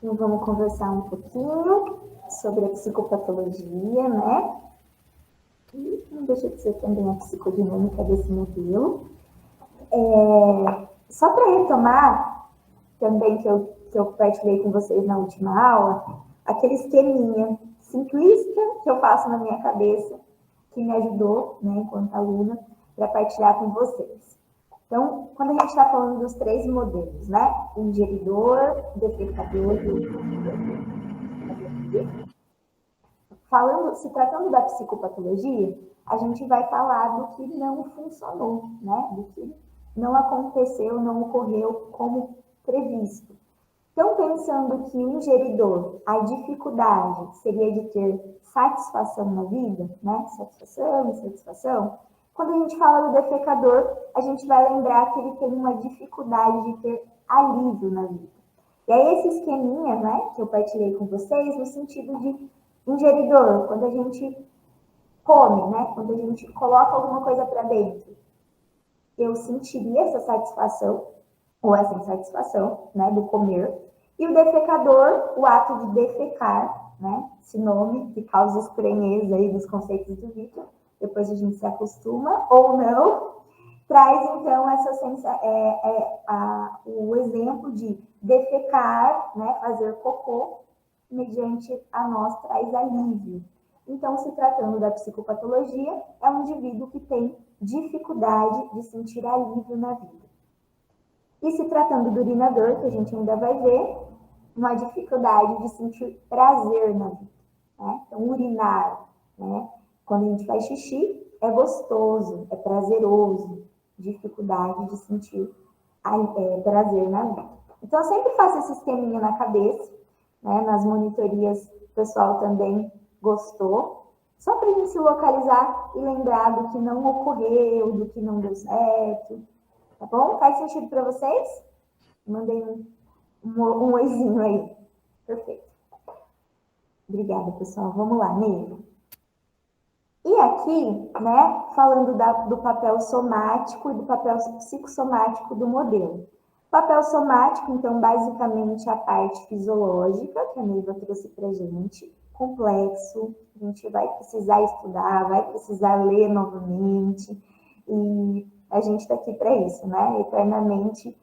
Então, vamos conversar um pouquinho sobre a psicopatologia, né? E não deixa de ser também a psicodinâmica desse modelo. Só para retomar também que eu compartilhei com vocês na última aula, aquele esqueminha simplista que eu faço na minha cabeça, que me ajudou, né, enquanto aluna, para partilhar com vocês. Então, quando a gente está falando dos três modelos, né? Ingeridor, defecador e falando, se tratando da psicopatologia, a gente vai falar do que não funcionou, né? Do que não aconteceu, não ocorreu como previsto. Então, pensando que o ingeridor, a dificuldade seria de ter satisfação na vida, né? Satisfação, insatisfação. Quando a gente fala do defecador, a gente vai lembrar que ele tem uma dificuldade de ter alívio na vida. E aí, esse esqueminha, né, que eu partilhei com vocês, no sentido de ingeridor, quando a gente come, né, quando a gente coloca alguma coisa para dentro, eu sentiria essa satisfação, ou essa insatisfação, né, do comer. E o defecador, o ato de defecar, né, esse nome que causa estranheza aí dos conceitos do Victor, depois a gente se acostuma ou não, traz então o exemplo de defecar, né, fazer cocô, mediante a nós traz alívio. Então, se tratando da psicopatologia, é um indivíduo que tem dificuldade de sentir alívio na vida. E se tratando do urinador, que a gente ainda vai ver, uma dificuldade de sentir prazer na vida. Né? Então, urinar, né? Quando a gente faz xixi, é gostoso, é prazeroso, dificuldade de sentir prazer na vida. Então, eu sempre faço esse esqueminha na cabeça, né? Nas monitorias, o pessoal também gostou, só para a gente se localizar e lembrar do que não ocorreu, do que não deu certo, tá bom? Faz sentido para vocês? Mandei um oizinho aí. Perfeito. Obrigada, pessoal. Vamos lá, Nilo. E aqui, né, falando do papel somático e do papel psicossomático do modelo. Papel somático, então, basicamente a parte fisiológica, que a Neiva trouxe para gente, complexo, a gente vai precisar estudar, vai precisar ler novamente, e a gente está aqui para isso, né, eternamente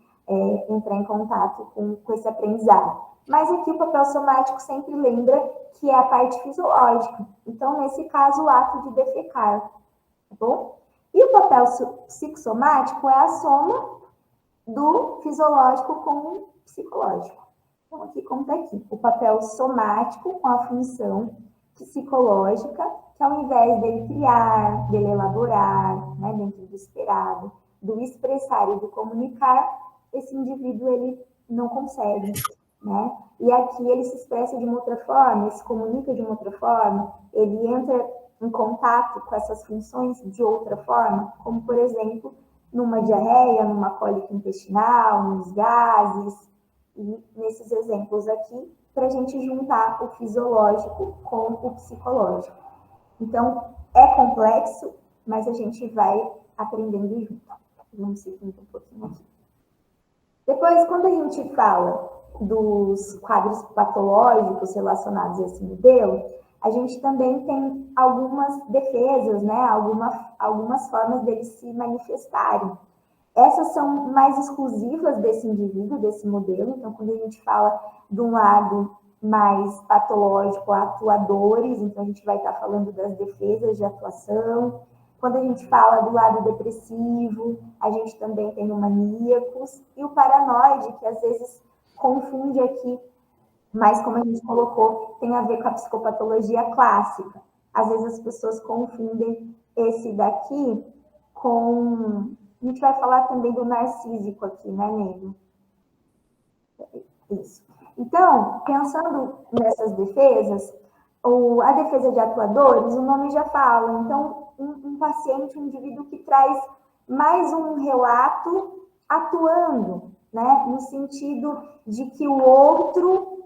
entrar em contato com esse aprendizado. Mas aqui o papel somático sempre lembra que é a parte fisiológica. Então, nesse caso, o ato de defecar, tá bom? E o papel psicossomático é a soma do fisiológico com o psicológico. Então, aqui como está aqui, o papel somático com a função psicológica, que ao invés dele criar, dele elaborar, né, dentro do esperado, do expressar e do comunicar, esse indivíduo ele não consegue, né? E aqui ele se expressa de uma outra forma, ele se comunica de uma outra forma, ele entra em contato com essas funções de outra forma, como por exemplo, numa diarreia, numa cólica intestinal, nos gases, e nesses exemplos aqui, para a gente juntar o fisiológico com o psicológico. Então, é complexo, mas a gente vai aprendendo junto. Vamos seguir um pouquinho aqui. Depois, quando a gente fala dos quadros patológicos relacionados a esse modelo, a gente também tem algumas defesas, né? Algumas formas deles se manifestarem. Essas são mais exclusivas desse indivíduo, desse modelo. Então, quando a gente fala de um lado mais patológico, atuadores, então a gente vai estar falando das defesas de atuação. Quando a gente fala do lado depressivo, a gente também tem o maníacos e o paranoide, que às vezes confunde aqui, mas como a gente colocou, tem a ver com a psicopatologia clássica. Às vezes as pessoas confundem esse daqui com... A gente vai falar também do narcísico aqui, né, Nego? Isso. Então, pensando nessas defesas, a defesa de atuadores, o nome já fala. Então, um paciente, um indivíduo que traz mais um relato atuando, né? No sentido de que o outro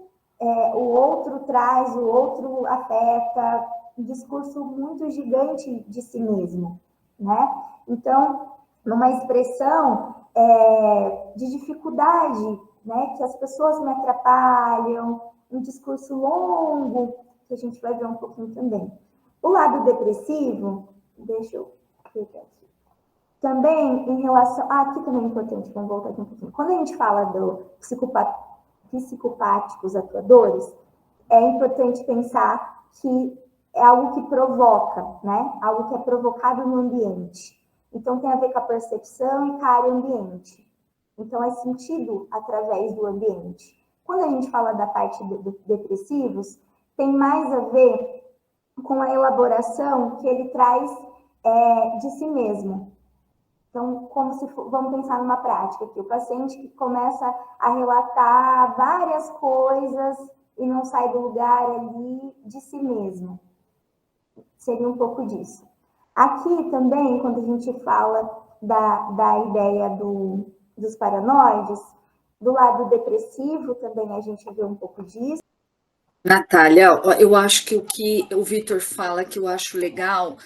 traz, o outro afeta, um discurso muito gigante de si mesmo, né? Então, numa expressão de dificuldade né? Que as pessoas me atrapalham, um discurso longo, que a gente vai ver um pouquinho também. O lado depressivo, deixa eu pegar aqui. Também em relação. Ah, aqui também é importante, vamos voltar aqui um pouquinho. Quando a gente fala do psicopáticos atuadores, é importante pensar que é algo que provoca, né? Algo que é provocado no ambiente. Então, tem a ver com a percepção e com a área ambiente. Então, é sentido através do ambiente. Quando a gente fala da parte dos depressivos, tem mais a ver com a elaboração que ele traz de si mesmo. Então, como se for, vamos pensar numa prática aqui, o paciente que começa a relatar várias coisas e não sai do lugar ali de si mesmo. Seria um pouco disso. Aqui também, quando a gente fala da ideia dos paranoides, do lado depressivo também a gente vê um pouco disso. Natália, eu acho que o Vitor fala que eu acho legal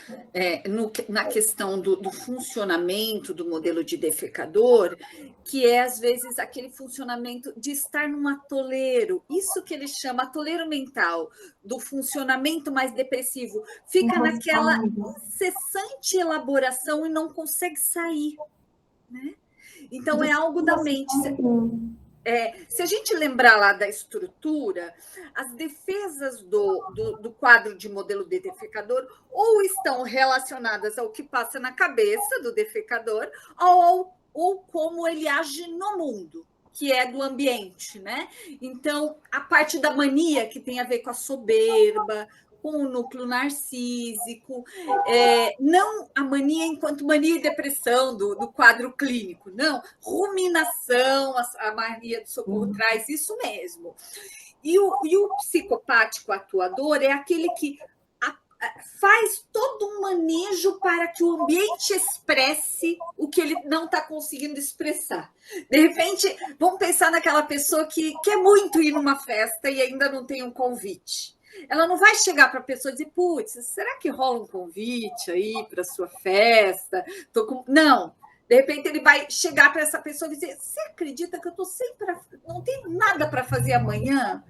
na questão do funcionamento do modelo de defecador, que é, às vezes, aquele funcionamento de estar num atoleiro, isso que ele chama atoleiro mental, do funcionamento mais depressivo, fica naquela incessante elaboração e não consegue sair, né? Então, é algo da mente. Se a gente lembrar lá da estrutura, as defesas do quadro de modelo de defecador ou estão relacionadas ao que passa na cabeça do defecador ou como ele age no mundo, que é do ambiente, né? Então, a parte da mania, que tem a ver com a soberba, com o núcleo narcísico, não a mania enquanto mania e depressão do quadro clínico, não, ruminação, a mania do socorro traz isso mesmo. E o psicopático atuador é aquele que faz todo um manejo para que o ambiente expresse o que ele não está conseguindo expressar. De repente, vamos pensar naquela pessoa que quer muito ir numa festa e ainda não tem um convite. Ela não vai chegar para a pessoa e dizer, putz, será que rola um convite aí para a sua festa? Não. De repente, ele vai chegar para essa pessoa e dizer, você acredita que eu estou sempre... não tenho nada para fazer amanhã?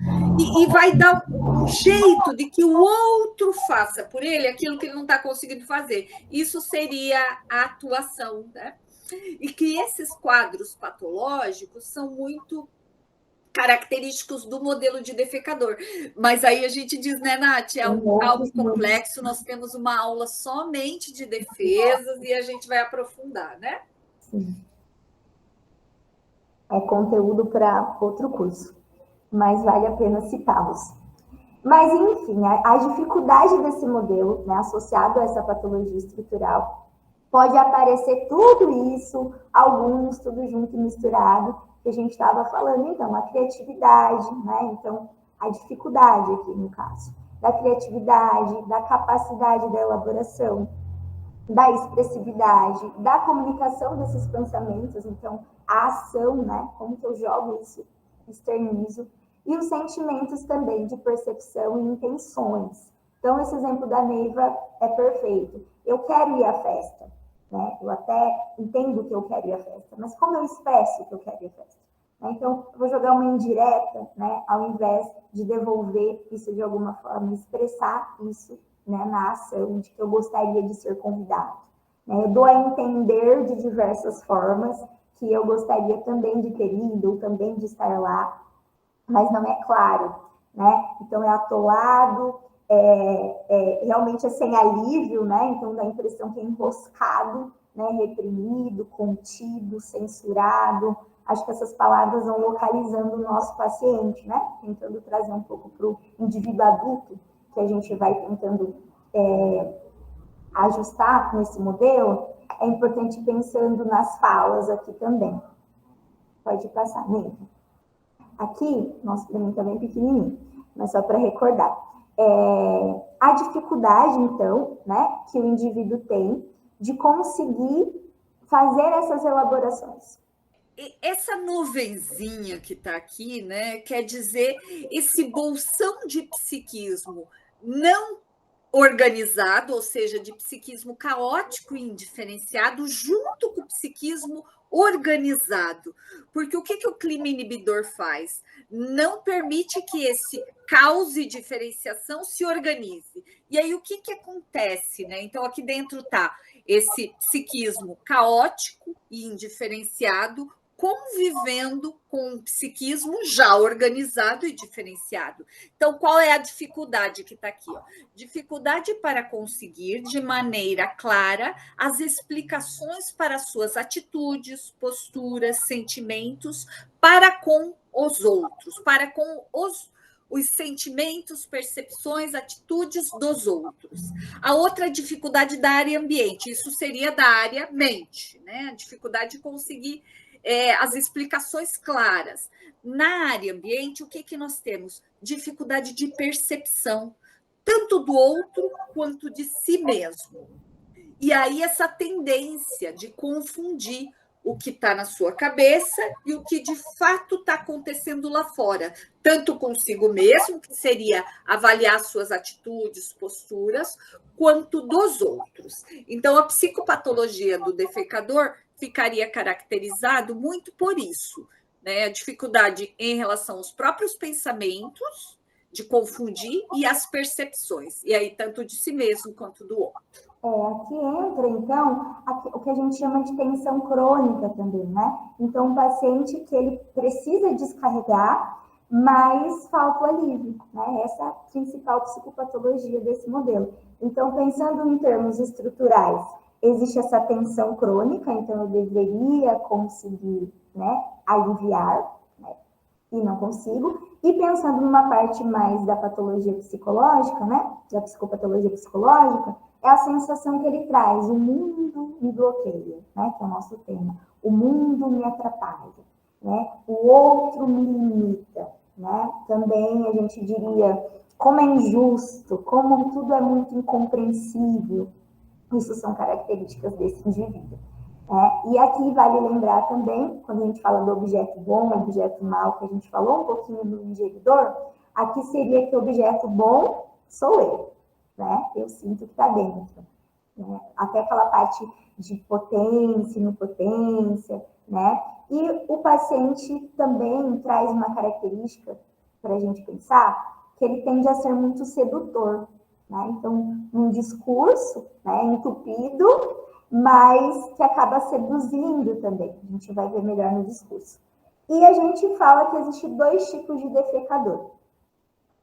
E vai dar um jeito de que o outro faça por ele aquilo que ele não está conseguindo fazer. Isso seria a atuação, né? E que esses quadros patológicos são muito característicos do modelo de defecador. Mas aí a gente diz, né, Nath, é algo complexo, nós temos uma aula somente de defesas e a gente vai aprofundar, né? Sim. É conteúdo para outro curso, mas vale a pena citá-los. Mas, enfim, a dificuldade desse modelo, né, associado a essa patologia estrutural, pode aparecer tudo isso, alguns, tudo junto e misturado, que a gente estava falando, então, a criatividade, né? Então, a dificuldade aqui, no caso, da criatividade, da capacidade da elaboração, da expressividade, da comunicação desses pensamentos, então, a ação, né? Como que eu jogo isso, externizo, e os sentimentos também de percepção e intenções. Então, esse exemplo da Neiva é perfeito. Eu quero ir à festa, né? Eu até entendo que eu quero ir à festa, mas como eu expresso que eu quero ir à festa? Então, eu vou jogar uma indireta, né? Ao invés de devolver isso de alguma forma, expressar isso, né? Na ação de que eu gostaria de ser convidado. Eu dou a entender de diversas formas que eu gostaria também de ter ido, ou também de estar lá, mas não é claro, né? Então, é atolado, realmente é sem alívio, né? Então, dá a impressão que é enroscado, né? Reprimido, contido, censurado. Acho que essas palavras vão localizando o nosso paciente, né? Tentando trazer um pouco para o indivíduo adulto, que a gente vai tentando ajustar nesse modelo. É importante pensando nas falas aqui também. Pode passar, Neiva. Aqui, nosso para mim está bem pequenininho, mas só para recordar. A dificuldade, então, né, que o indivíduo tem de conseguir fazer essas elaborações. Essa nuvenzinha que está aqui, né, quer dizer esse bolsão de psiquismo não organizado, ou seja, de psiquismo caótico e indiferenciado, junto com o psiquismo organizado. Porque o que o clima inibidor faz? Não permite que esse caos e diferenciação se organize. E aí o que acontece, né? Então, aqui dentro está esse psiquismo caótico e indiferenciado, convivendo com um psiquismo já organizado e diferenciado. Então, qual é a dificuldade que está aqui? Ó? Dificuldade para conseguir, de maneira clara, as explicações para suas atitudes, posturas, sentimentos para com os outros, para com os sentimentos, percepções, atitudes dos outros. A outra dificuldade da área ambiente, isso seria da área mente, né? A dificuldade de conseguir as explicações claras. Na área ambiente, o que nós temos? Dificuldade de percepção, tanto do outro quanto de si mesmo. E aí, essa tendência de confundir o que está na sua cabeça e o que de fato está acontecendo lá fora, tanto consigo mesmo, que seria avaliar suas atitudes, posturas, quanto dos outros. Então, a psicopatologia do defecador ficaria caracterizado muito por isso, né? A dificuldade em relação aos próprios pensamentos, de confundir, e as percepções, e aí tanto de si mesmo quanto do outro. Aqui entra, então, o que a gente chama de tensão crônica também, né? Então, um paciente que ele precisa descarregar, mas falta o alívio, né? Essa é a principal psicopatologia desse modelo. Então, pensando em termos estruturais, existe essa tensão crônica, então eu deveria conseguir, né, aliviar, né, e não consigo. E pensando numa parte mais da patologia psicológica, né, da psicopatologia psicológica, é a sensação que ele traz, o mundo me bloqueia, né, que é o nosso tema, o mundo me atrapalha, né, o outro me limita, né, também a gente diria, como é injusto, como tudo é muito incompreensível, isso são características desse indivíduo. E aqui vale lembrar também, quando a gente fala do objeto bom, objeto mau, que a gente falou um pouquinho do ingeridor, aqui seria que o objeto bom sou eu, né? Eu sinto que está dentro. Né? Até aquela parte de potência, inopotência, né? E o paciente também traz uma característica para a gente pensar, que ele tende a ser muito sedutor, né? Então, um discurso, né, entupido, mas que acaba seduzindo também. A gente vai ver melhor no discurso. E a gente fala que existem dois tipos de defecador.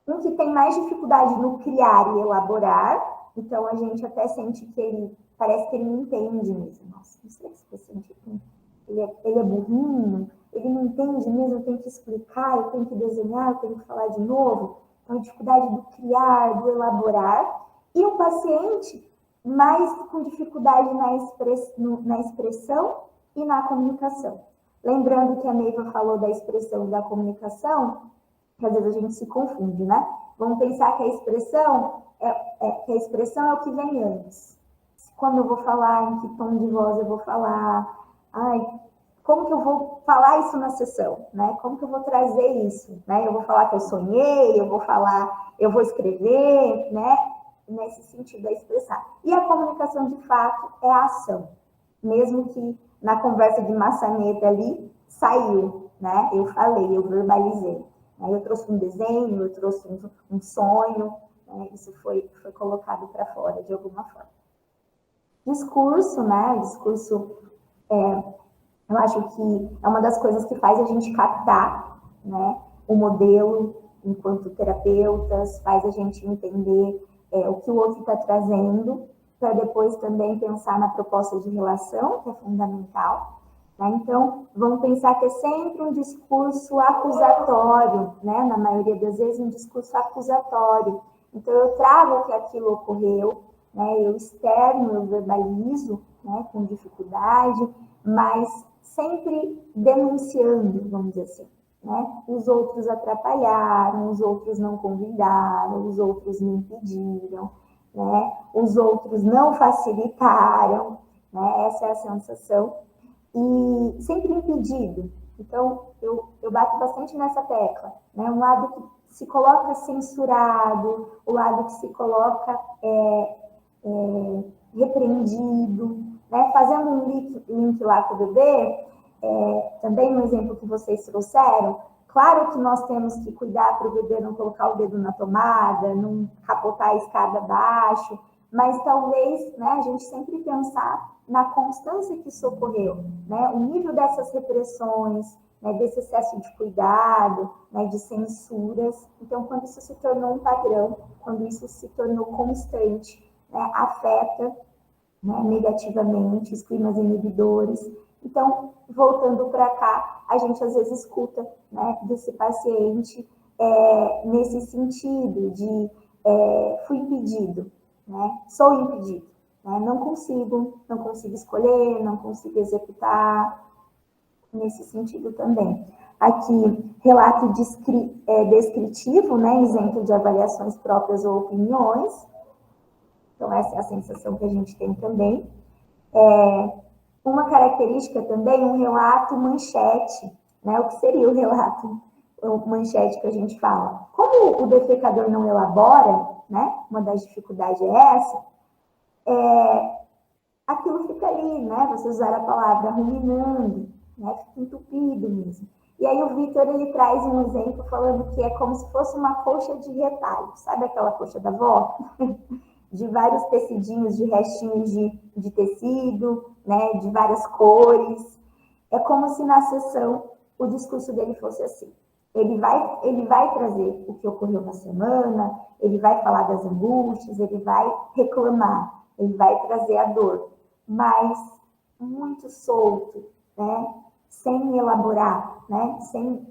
Um que tem mais dificuldade no criar e elaborar, então a gente até sente que ele, parece que ele não entende mesmo. Nossa, não sei se você sente que ele é burrinho, ele não entende mesmo, eu tenho que explicar, eu tenho que desenhar, eu tenho que falar de novo. Então, a dificuldade do criar, do elaborar. E o paciente mais com dificuldade na expressão e na comunicação. Lembrando que a Neiva falou da expressão e da comunicação, que às vezes a gente se confunde, né? Vamos pensar que a expressão é o que vem antes. Quando eu vou falar, em que tom de voz eu vou falar, como que eu vou falar isso na sessão, né? Como que eu vou trazer isso, né? Eu vou falar que eu sonhei, eu vou escrever, né? Nesse sentido, a expressar. E a comunicação, de fato, é a ação. Mesmo que na conversa de maçaneta ali, saiu, né? Eu falei, eu verbalizei. Eu trouxe um desenho, eu trouxe um sonho, né? Isso foi colocado para fora de alguma forma. Discurso, né? Discurso, eu acho que é uma das coisas que faz a gente captar, né, o modelo enquanto terapeutas, faz a gente entender o que o outro está trazendo, para depois também pensar na proposta de relação, que é fundamental. Né? Então, vamos pensar que é sempre um discurso acusatório, né? Na maioria das vezes, um discurso acusatório. Então, eu trago que aquilo ocorreu, né? Eu externo, eu verbalizo, né, com dificuldade, mas sempre denunciando, vamos dizer assim. Né? Os outros atrapalharam, os outros não convidaram, os outros me impediram, né? Os outros não facilitaram, né? Essa é a sensação. E sempre impedido. Então, eu bato bastante nessa tecla. Né? Um lado que se coloca censurado, o lado que se coloca repreendido. Né? Fazendo um link lá com o bebê, também no exemplo que vocês trouxeram, claro que nós temos que cuidar para o bebê não colocar o dedo na tomada, não capotar a escada abaixo, mas talvez, né, a gente sempre pensar na constância que isso ocorreu, né, o nível dessas repressões, né, desse excesso de cuidado, né, de censuras. Então, quando isso se tornou um padrão, quando isso se tornou constante, né, afeta, né, negativamente os climas inibidores. Então, voltando para cá, a gente às vezes escuta, né, desse paciente nesse sentido de fui impedido, né, sou impedido, né, não consigo escolher, não consigo executar, nesse sentido também. Aqui, relato descritivo, né, isento de avaliações próprias ou opiniões. Então, essa é a sensação que a gente tem também. Uma característica também, um relato manchete, né? O que seria o relato manchete que a gente fala? Como o defecador não elabora, né? Uma das dificuldades é essa, aquilo fica ali, né? Vocês usaram a palavra ruminando, né? Fica entupido mesmo. E aí o Vitor, ele traz um exemplo falando que é como se fosse uma coxa de retalho. Sabe aquela coxa da avó? De vários tecidinhos, de restinhos de tecido, né? De várias cores. É como se na sessão o discurso dele fosse assim. Ele vai trazer o que ocorreu na semana, ele vai falar das angústias, ele vai reclamar, ele vai trazer a dor, mas muito solto, né? Sem elaborar, né? Sem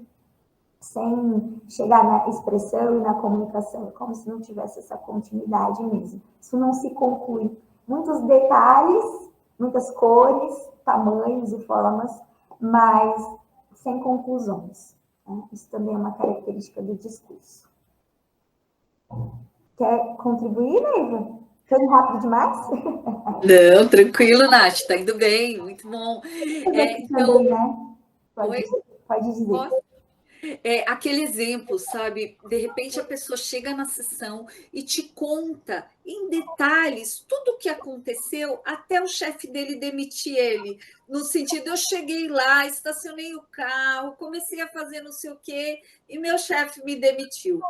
chegar na expressão e na comunicação, como se não tivesse essa continuidade mesmo. Isso não se conclui. Muitos detalhes, muitas cores, tamanhos e formas, mas sem conclusões. Né? Isso também é uma característica do discurso. Quer contribuir, Neiva? Foi rápido demais? Não, tranquilo, Nath, tá indo bem, muito bom. Então, também, né? Pode dizer. Aquele exemplo, sabe? De repente a pessoa chega na sessão e te conta em detalhes tudo o que aconteceu até o chefe dele demitir ele. No sentido, eu cheguei lá, estacionei o carro, comecei a fazer não sei o quê e meu chefe me demitiu.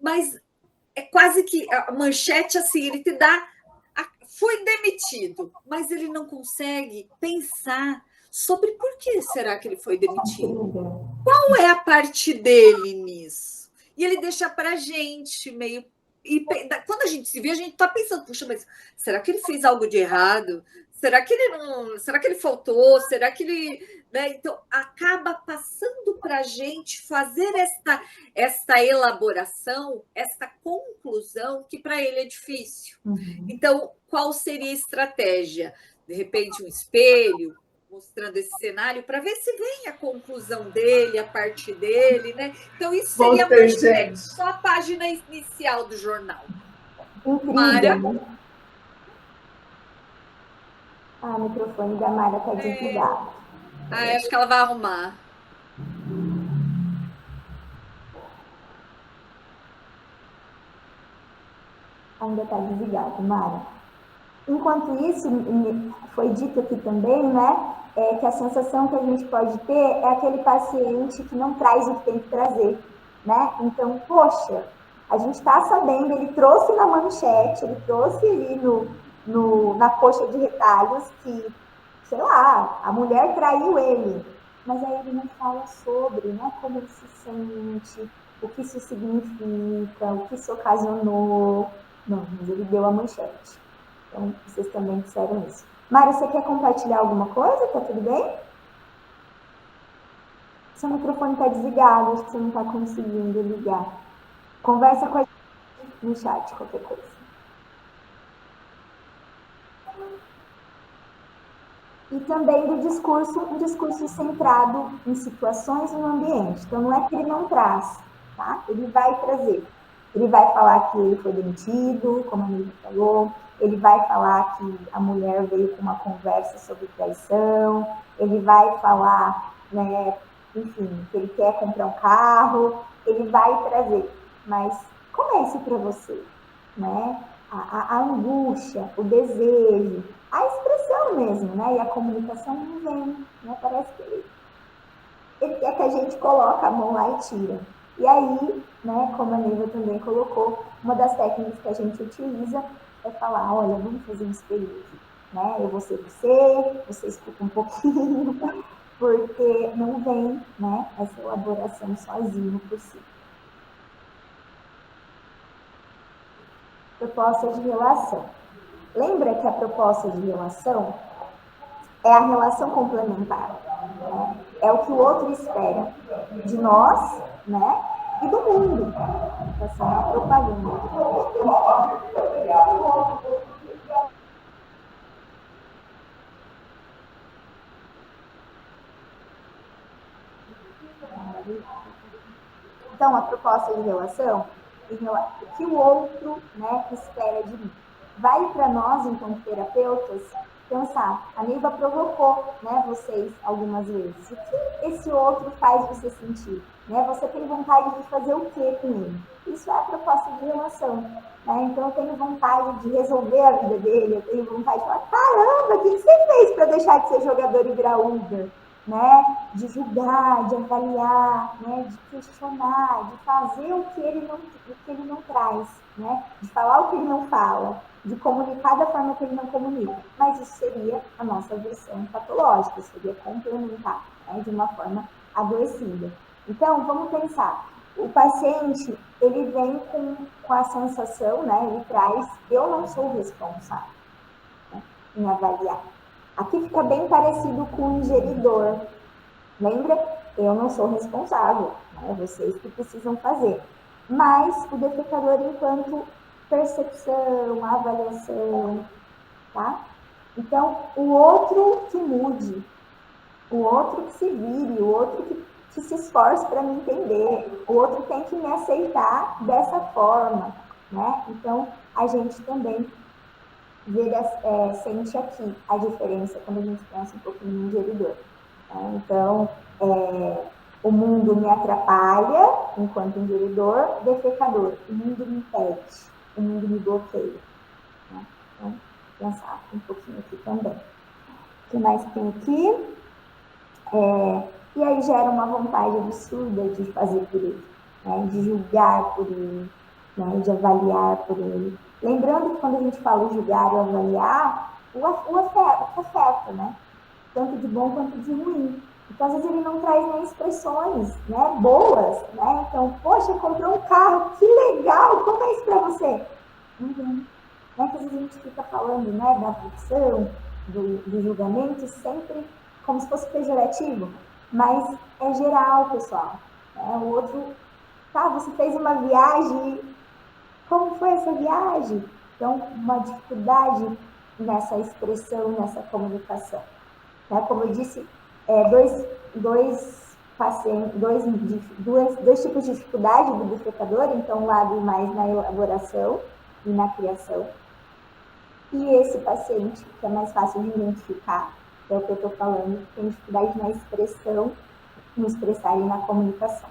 Mas é quase que a manchete assim, ele te dá foi demitido, mas ele não consegue pensar sobre por que será que ele foi demitido. Qual é a parte dele nisso? E ele deixa para a gente meio. E quando a gente se vê, a gente está pensando, puxa, mas será que ele fez algo de errado? Será que ele não. Será que ele faltou? Será que ele. Né? Então, acaba passando para a gente fazer esta elaboração, esta conclusão, que para ele é difícil. Uhum. Então, qual seria a estratégia? De repente, um espelho, mostrando esse cenário para ver se vem a conclusão dele, a parte dele, né? Então, isso seria só a página inicial do jornal. Intriga, né? Ah, o microfone da Mara está desligado. Acho que ela vai arrumar. Ainda está desligado, Mara. Enquanto isso, foi dito aqui também, né, que a sensação que a gente pode ter é aquele paciente que não traz o que tem que trazer, né? Então, poxa, a gente está sabendo, ele trouxe na manchete, ele trouxe ali na coxa de retalhos que, sei lá, a mulher traiu ele, mas aí ele não fala sobre, né, como ele se sente, o que isso significa, o que isso ocasionou. Não, mas ele deu a manchete. Então, vocês também disseram isso. Mari, você quer compartilhar alguma coisa? Tá tudo bem? Seu microfone está desligado, acho que você não está conseguindo ligar. Conversa com a gente no chat, qualquer coisa. E também do discurso, um discurso centrado em situações e no ambiente. Então, não é que ele não traz, tá? Ele vai trazer. Ele vai falar que ele foi demitido, como a Nívia falou. Ele vai falar que a mulher veio com uma conversa sobre traição. Ele vai falar, né, enfim, que ele quer comprar um carro. Ele vai trazer. Mas como é isso para você? Né? A angústia, o desejo, a expressão mesmo, né? E a comunicação não vem, né? Parece que ele ele quer que a gente coloque a mão lá e tira. E aí, né, como a Neiva também colocou, uma das técnicas que a gente utiliza é falar, olha, vamos fazer um espelho aqui, né? Eu vou ser você escuta um pouquinho, porque não vem, né, essa elaboração sozinho por si. Proposta de relação. Lembra que a proposta de relação é a relação complementar, né? É o que o outro espera de nós, né? E do mundo. Essa é uma propaganda. Então, a proposta de relação, o que o outro, né, espera de mim. Vale para nós, enquanto terapeutas, pensar, a Neiva provocou, né, vocês algumas vezes. O que esse outro faz você sentir? Né? Você tem vontade de fazer o que com ele? Isso é a proposta de relação. Né? Então, eu tenho vontade de resolver a vida dele, eu tenho vontade de falar, caramba, o que você fez para deixar de ser jogador e virar Uber? Né? De julgar, de avaliar, né? De questionar, de fazer o que ele não traz, né? De falar o que ele não fala, de comunicar da forma que ele não comunica. Mas isso seria a nossa versão patológica, seria complementar, né? De uma forma adoecida. Então, vamos pensar. O paciente, ele vem com a sensação, né? Ele traz, eu não sou responsável, né, em avaliar. Aqui fica bem parecido com o ingeridor. Lembra? Eu não sou responsável, né? Vocês que precisam fazer. Mas o defecador enquanto percepção, avaliação, tá? Então, o outro que mude, o outro que se vire, o outro que se esforce para me entender, o outro tem que me aceitar dessa forma, né? Então, a gente também sente aqui a diferença quando a gente pensa um pouquinho no ingeridor. Né? Então, o mundo me atrapalha enquanto ingeridor, defecador. O mundo me impede, o mundo me bloqueia. Né? Então, pensar um pouquinho aqui também. O que mais tem aqui? E aí gera uma vontade absurda de fazer por ele, né? De julgar por ele, né? De avaliar por ele. Lembrando que quando a gente fala julgar ou avaliar, o afeta, né? Tanto de bom quanto de ruim. Então, às vezes, ele não traz nem expressões, né, boas, né? Então, poxa, comprou um carro, que legal, como é isso para você? Uhum. Né? Que às vezes a gente fica falando, né, da aflição, do julgamento, sempre como se fosse pejorativo, mas é geral, pessoal. Né? O outro, tá, você fez uma viagem, como foi essa viagem? Então, uma dificuldade nessa expressão, nessa comunicação. Né? Como eu disse, dois tipos de dificuldade do defecador, então um lado mais na elaboração e na criação. E esse paciente, que é mais fácil de identificar, é o que eu estou falando, tem dificuldade na expressão, no expressar e na comunicação.